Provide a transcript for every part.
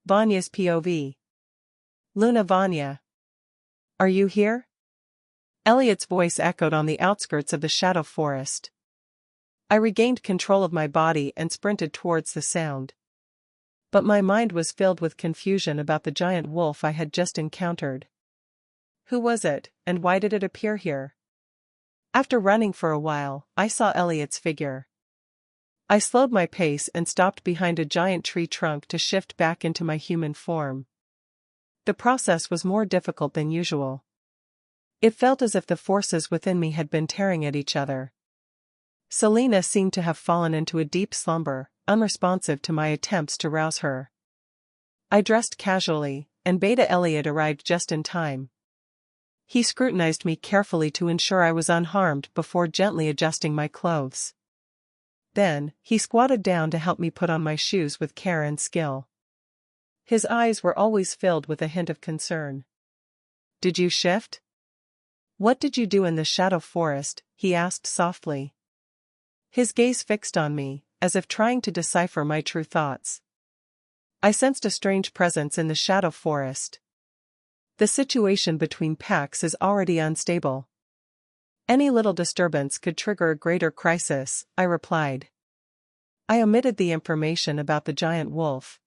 Vanya's POV. Luna Vanya. Are you here? Elliot's voice echoed on the outskirts of the shadow forest. I regained control of my body and sprinted towards the sound. But my mind was filled with confusion about the giant wolf I had just encountered. Who was it, and why did it appear here? After running for a while, I saw Elliot's figure. I slowed my pace and stopped behind a giant tree trunk to shift back into my human form. The process was more difficult than usual. It felt as if the forces within me had been tearing at each other. Selena seemed to have fallen into a deep slumber, unresponsive to my attempts to rouse her. I dressed casually, and Beta Elliot arrived just in time. He scrutinized me carefully to ensure I was unharmed before gently adjusting my clothes. Then, he squatted down to help me put on my shoes with care and skill. His eyes were always filled with a hint of concern. Did you shift? What did you do in the shadow forest? He asked softly. His gaze fixed on me, as if trying to decipher my true thoughts. I sensed a strange presence in the shadow forest. The situation between packs is already unstable. Any little disturbance could trigger a greater crisis, I replied. I omitted the information about the giant wolf.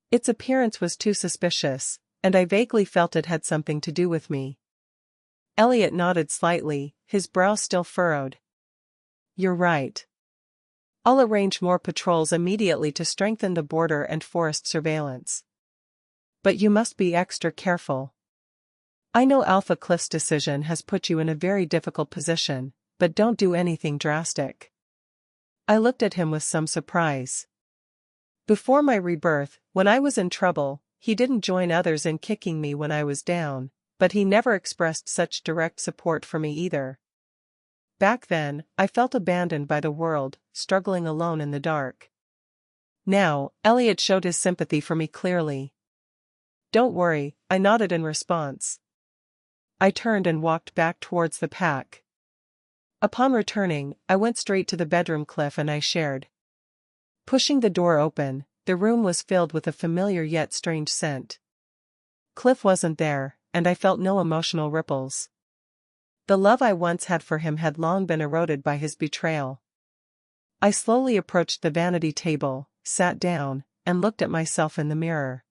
Its appearance was too suspicious, and I vaguely felt it had something to do with me. Elliot nodded slightly, his brow still furrowed. You're right. I'll arrange more patrols immediately to strengthen the border and forest surveillance. But you must be extra careful. I know Alpha Cliff's decision has put you in a very difficult position, but don't do anything drastic. I looked at him with some surprise. Before my rebirth, when I was in trouble, he didn't join others in kicking me when I was down, but he never expressed such direct support for me either. Back then, I felt abandoned by the world, struggling alone in the dark. Now, Elliot showed his sympathy for me clearly. Don't worry, I nodded in response. I turned and walked back towards the pack. Upon returning, I went straight to the bedroom Cliff and I shared. Pushing the door open, the room was filled with a familiar yet strange scent. Cliff wasn't there, and I felt no emotional ripples. The love I once had for him had long been eroded by his betrayal. I slowly approached the vanity table, sat down, and looked at myself in the mirror.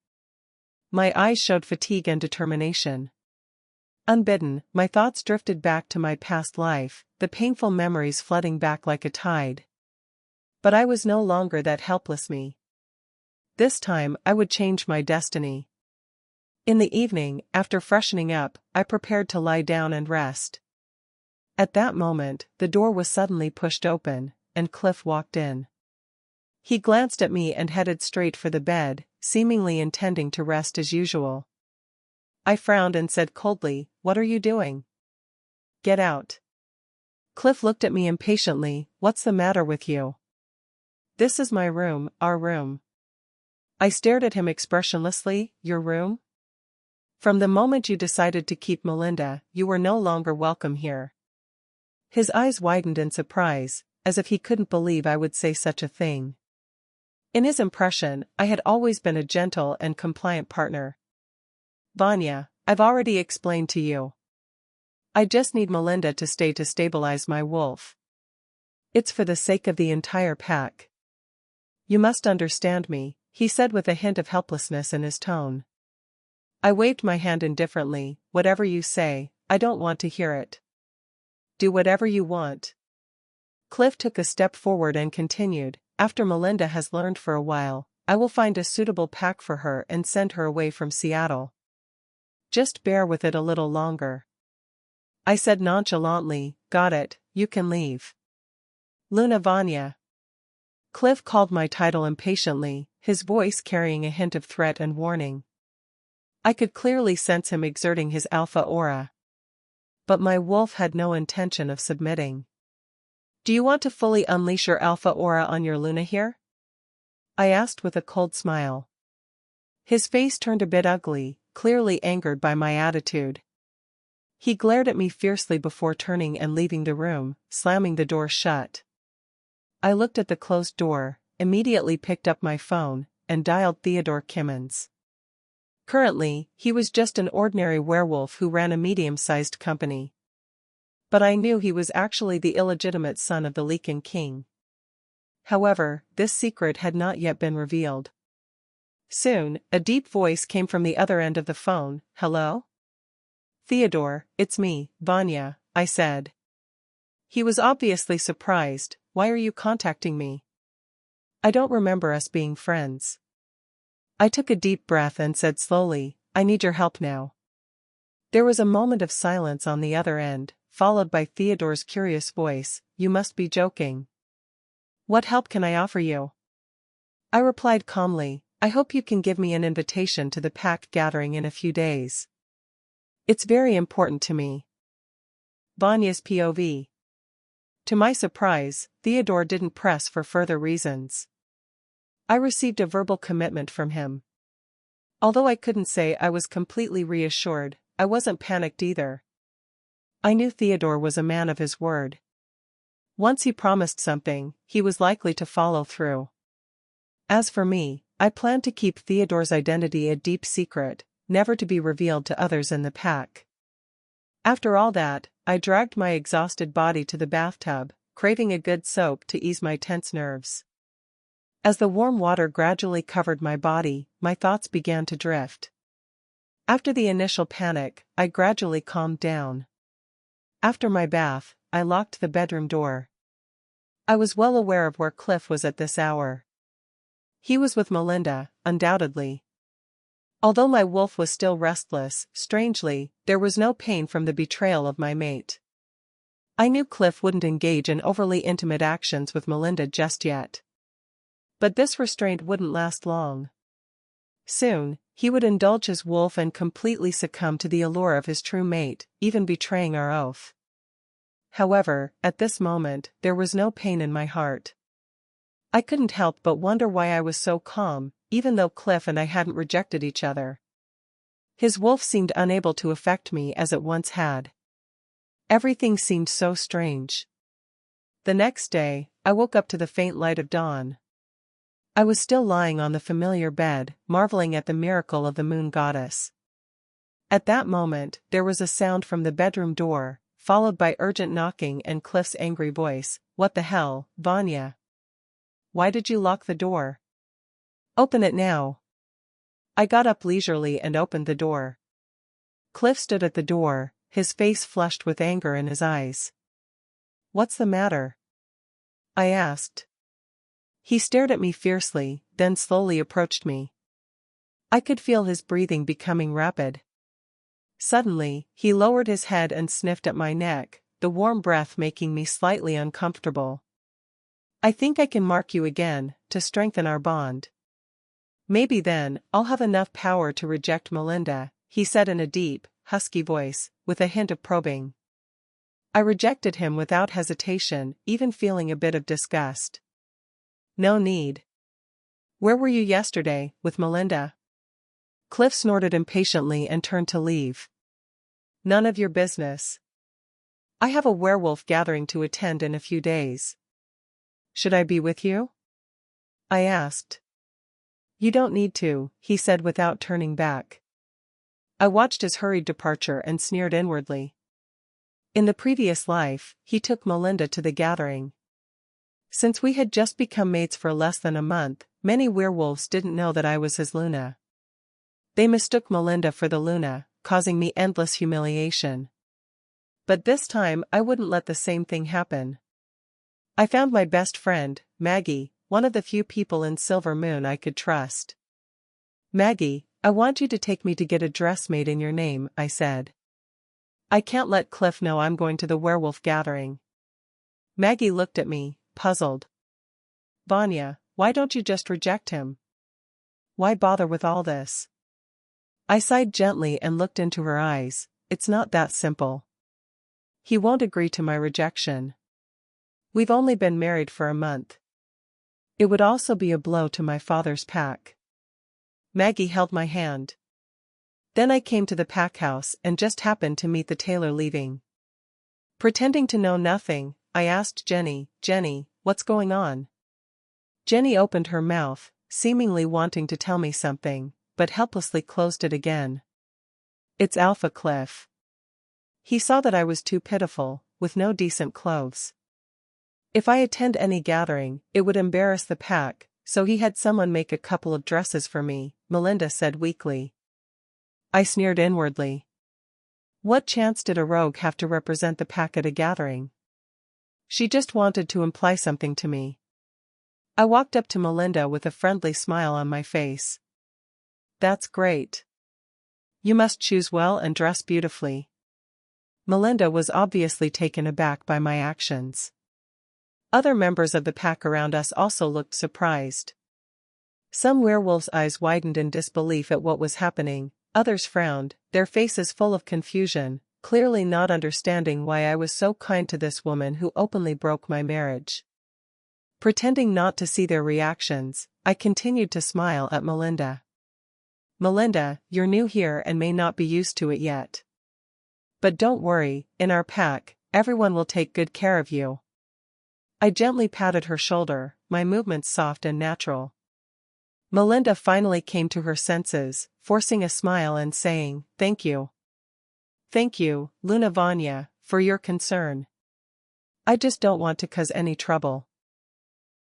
My eyes showed fatigue and determination. Unbidden, my thoughts drifted back to my past life, the painful memories flooding back like a tide. But I was no longer that helpless me. This time I would change my destiny. In the evening, after freshening up, I prepared to lie down and rest. At that moment, the door was suddenly pushed open, and Cliff walked in. He glanced at me and headed straight for the bed, seemingly intending to rest as usual. I frowned and said coldly, "What are you doing?" "Get out." Cliff looked at me impatiently, "What's the matter with you?" "This is my room, our room." I stared at him expressionlessly. "Your room? From the moment you decided to keep Melinda, you were no longer welcome here." His eyes widened in surprise, as if he couldn't believe I would say such a thing. In his impression, I had always been a gentle and compliant partner. "Vanya, I've already explained to you. I just need Melinda to stay to stabilize my wolf. It's for the sake of the entire pack. You must understand me," he said with a hint of helplessness in his tone. I waved my hand indifferently. "Whatever you say, I don't want to hear it." "Do whatever you want." Cliff took a step forward and continued, "After Melinda has learned for a while, I will find a suitable pack for her and send her away from Seattle. Just bear with it a little longer." I said nonchalantly, "Got it, you can leave." "Luna Vanya." Cliff called my title impatiently, his voice carrying a hint of threat and warning. I could clearly sense him exerting his alpha aura. But my wolf had no intention of submitting. "Do you want to fully unleash your alpha aura on your Luna here?" I asked with a cold smile. His face turned a bit ugly, clearly angered by my attitude. He glared at me fiercely before turning and leaving the room, slamming the door shut. I looked at the closed door, immediately picked up my phone, and dialed Theodore Kimmons. Currently, he was just an ordinary werewolf who ran a medium-sized company. But I knew he was actually the illegitimate son of the Lycan King. However, this secret had not yet been revealed. Soon, a deep voice came from the other end of the phone. "Hello? Theodore, it's me, Vanya," I said. He was obviously surprised. "Why are you contacting me? I don't remember us being friends." I took a deep breath and said slowly, "I need your help now." There was a moment of silence on the other end, followed by Theodore's curious voice. "You must be joking. What help can I offer you?" I replied calmly, "I hope you can give me an invitation to the pack gathering in a few days. It's very important to me." Vanya's POV. To my surprise, Theodore didn't press for further reasons. I received a verbal commitment from him. Although I couldn't say I was completely reassured, I wasn't panicked either. I knew Theodore was a man of his word. Once he promised something, he was likely to follow through. As for me, I planned to keep Theodore's identity a deep secret, never to be revealed to others in the pack. After all that, I dragged my exhausted body to the bathtub, craving a good soap to ease my tense nerves. As the warm water gradually covered my body, my thoughts began to drift. After the initial panic, I gradually calmed down. After my bath, I locked the bedroom door. I was well aware of where Cliff was at this hour. He was with Melinda, undoubtedly. Although my wolf was still restless, strangely, there was no pain from the betrayal of my mate. I knew Cliff wouldn't engage in overly intimate actions with Melinda just yet. But this restraint wouldn't last long. Soon, he would indulge his wolf and completely succumb to the allure of his true mate, even betraying our oath. However, at this moment, there was no pain in my heart. I couldn't help but wonder why I was so calm, even though Cliff and I hadn't rejected each other. His wolf seemed unable to affect me as it once had. Everything seemed so strange. The next day, I woke up to the faint light of dawn. I was still lying on the familiar bed, marveling at the miracle of the moon goddess. At that moment, there was a sound from the bedroom door, followed by urgent knocking and Cliff's angry voice. "What the hell, Vanya? Why did you lock the door? Open it now." I got up leisurely and opened the door. Cliff stood at the door, his face flushed with anger in his eyes. "What's the matter?" I asked. He stared at me fiercely, then slowly approached me. I could feel his breathing becoming rapid. Suddenly, he lowered his head and sniffed at my neck, the warm breath making me slightly uncomfortable. "I think I can mark you again, to strengthen our bond. Maybe then, I'll have enough power to reject Melinda," he said in a deep, husky voice, with a hint of probing. I rejected him without hesitation, even feeling a bit of disgust. "No need. Where were you yesterday, with Melinda?" Cliff snorted impatiently and turned to leave. "None of your business. I have a werewolf gathering to attend in a few days. Should I be with you?" I asked. "You don't need to," he said without turning back. I watched his hurried departure and sneered inwardly. In the previous life, he took Melinda to the gathering. Since we had just become mates for less than a month, many werewolves didn't know that I was his Luna. They mistook Melinda for the Luna, causing me endless humiliation. But this time I wouldn't let the same thing happen. I found my best friend, Maggie, one of the few people in Silver Moon I could trust. "Maggie, I want you to take me to get a dress made in your name," I said. "I can't let Cliff know I'm going to the werewolf gathering." Maggie looked at me, puzzled. "Vanya, why don't you just reject him? Why bother with all this?" I sighed gently and looked into her eyes. "It's not that simple. He won't agree to my rejection. We've only been married for a month. It would also be a blow to my father's pack." Maggie held my hand. Then I came to the pack house and just happened to meet the tailor leaving. Pretending to know nothing, I asked Jenny, "Jenny, what's going on?" Jenny opened her mouth, seemingly wanting to tell me something, but helplessly closed it again. It's Alpha Cliff. He saw that I was too pitiful, with no decent clothes. If I attend any gathering, it would embarrass the pack, so he had someone make a couple of dresses for me, Melinda said weakly. I sneered inwardly. What chance did a rogue have to represent the pack at a gathering? She just wanted to imply something to me. I walked up to Melinda with a friendly smile on my face. That's great. You must choose well and dress beautifully. Melinda was obviously taken aback by my actions. Other members of the pack around us also looked surprised. Some werewolves' eyes widened in disbelief at what was happening, others frowned, their faces full of confusion, clearly not understanding why I was so kind to this woman who openly broke my marriage. Pretending not to see their reactions, I continued to smile at Melinda. Melinda, you're new here and may not be used to it yet. But don't worry, in our pack, everyone will take good care of you. I gently patted her shoulder, my movements soft and natural. Melinda finally came to her senses, forcing a smile and saying, "Thank you. Thank you, Luna Vanya, for your concern. I just don't want to cause any trouble."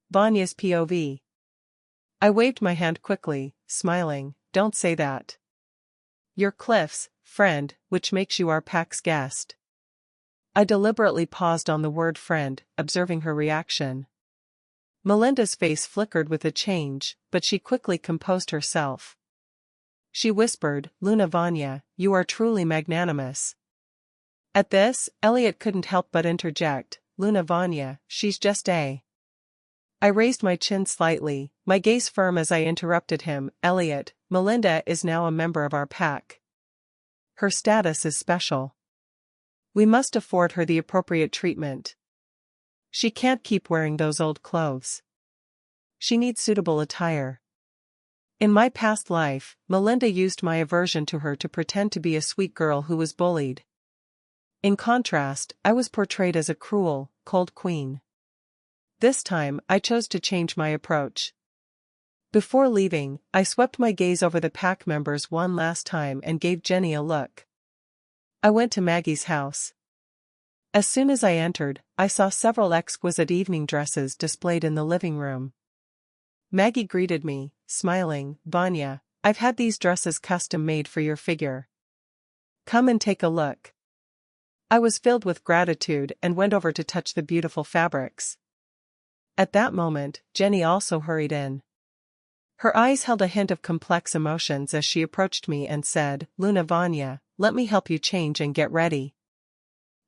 Vanya's POV. I waved my hand quickly, smiling. Don't say that. You're Cliff's friend, which makes you our pack's guest. I deliberately paused on the word friend, observing her reaction. Melinda's face flickered with a change, but she quickly composed herself. She whispered, "Luna Vanya, you are truly magnanimous." At this, Elliot couldn't help but interject, "Luna Vanya, she's just a..." I raised my chin slightly, my gaze firm as I interrupted him, "Elliot, Melinda is now a member of our pack. Her status is special. We must afford her the appropriate treatment. She can't keep wearing those old clothes. She needs suitable attire." In my past life, Melinda used my aversion to her to pretend to be a sweet girl who was bullied. In contrast, I was portrayed as a cruel, cold queen. This time, I chose to change my approach. Before leaving, I swept my gaze over the pack members one last time and gave Jenny a look. I went to Maggie's house. As soon as I entered, I saw several exquisite evening dresses displayed in the living room. Maggie greeted me, smiling, "Vanya, I've had these dresses custom made for your figure. Come and take a look." I was filled with gratitude and went over to touch the beautiful fabrics. At that moment, Jenny also hurried in. Her eyes held a hint of complex emotions as she approached me and said, "Luna Vanya, let me help you change and get ready."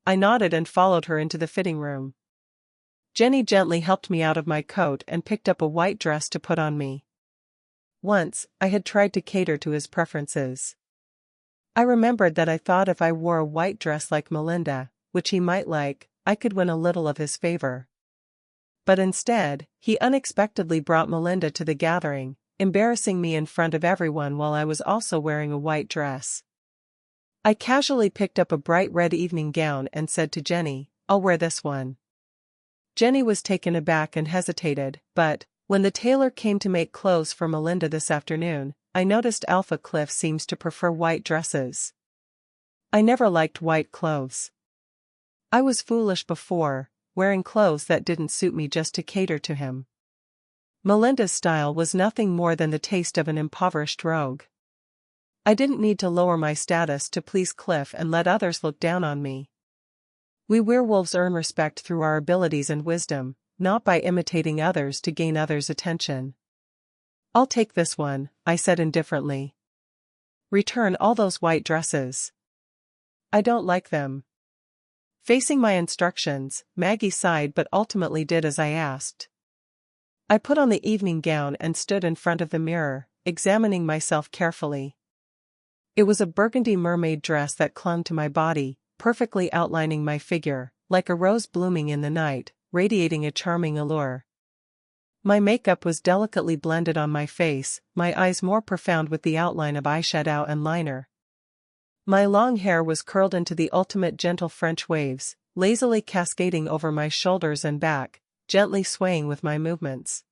I nodded and followed her into the fitting room. Jenny gently helped me out of my coat and picked up a white dress to put on me. Once, I had tried to cater to his preferences. I remembered that I thought if I wore a white dress like Melinda, which he might like, I could win a little of his favor. But instead, he unexpectedly brought Melinda to the gathering, embarrassing me in front of everyone while I was also wearing a white dress. I casually picked up a bright red evening gown and said to Jenny, "I'll wear this one." Jenny was taken aback and hesitated, but, when the tailor came to make clothes for Melinda this afternoon, I noticed Alpha Cliff seems to prefer white dresses. I never liked white clothes. I was foolish before, wearing clothes that didn't suit me just to cater to him. Melinda's style was nothing more than the taste of an impoverished rogue. I didn't need to lower my status to please Cliff and let others look down on me. We werewolves earn respect through our abilities and wisdom, not by imitating others to gain others' attention. "I'll take this one," I said indifferently. "Return all those white dresses. I don't like them." Facing my instructions, Maggie sighed but ultimately did as I asked. I put on the evening gown and stood in front of the mirror, examining myself carefully. It was a burgundy mermaid dress that clung to my body, perfectly outlining my figure, like a rose blooming in the night, radiating a charming allure. My makeup was delicately blended on my face, my eyes more profound with the outline of eyeshadow and liner. My long hair was curled into the ultimate gentle French waves, lazily cascading over my shoulders and back, gently swaying with my movements.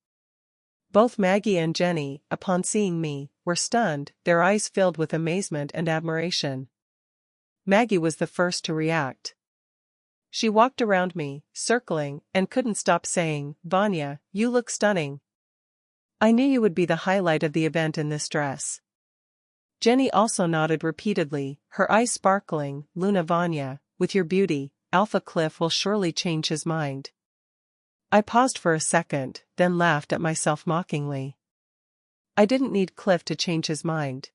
Both Maggie and Jenny, upon seeing me, were stunned, their eyes filled with amazement and admiration. Maggie was the first to react. She walked around me, circling, and couldn't stop saying, "Vanya, you look stunning. I knew you would be the highlight of the event in this dress." Jenny also nodded repeatedly, her eyes sparkling. "Luna Vanya, with your beauty, Alpha Cliff will surely change his mind." I paused for a second, then laughed at myself mockingly. I didn't need Cliff to change his mind.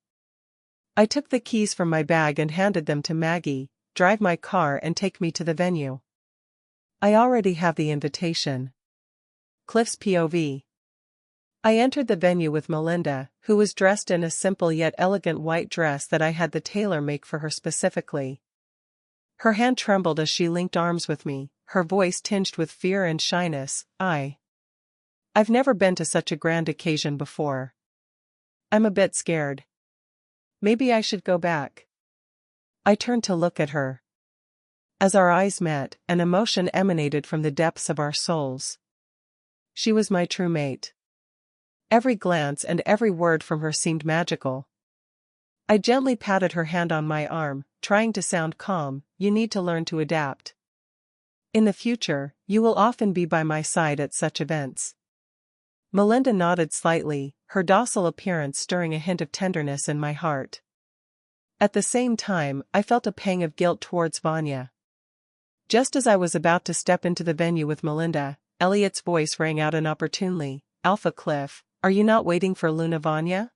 I took the keys from my bag and handed them to Maggie. "Drive my car and take me to the venue. I already have the invitation." Cliff's POV. I entered the venue with Melinda, who was dressed in a simple yet elegant white dress that I had the tailor make for her specifically. Her hand trembled as she linked arms with me, her voice tinged with fear and shyness. I've never been to such a grand occasion before. I'm a bit scared. Maybe I should go back." I turned to look at her. As our eyes met, an emotion emanated from the depths of our souls. She was my true mate. Every glance and every word from her seemed magical. I gently patted her hand on my arm, trying to sound calm. "You need to learn to adapt. In the future, you will often be by my side at such events." Melinda nodded slightly, her docile appearance stirring a hint of tenderness in my heart. At the same time, I felt a pang of guilt towards Vanya. Just as I was about to step into the venue with Melinda, Elliot's voice rang out inopportunely. "Alpha Cliff, are you not waiting for Luna Vanya?"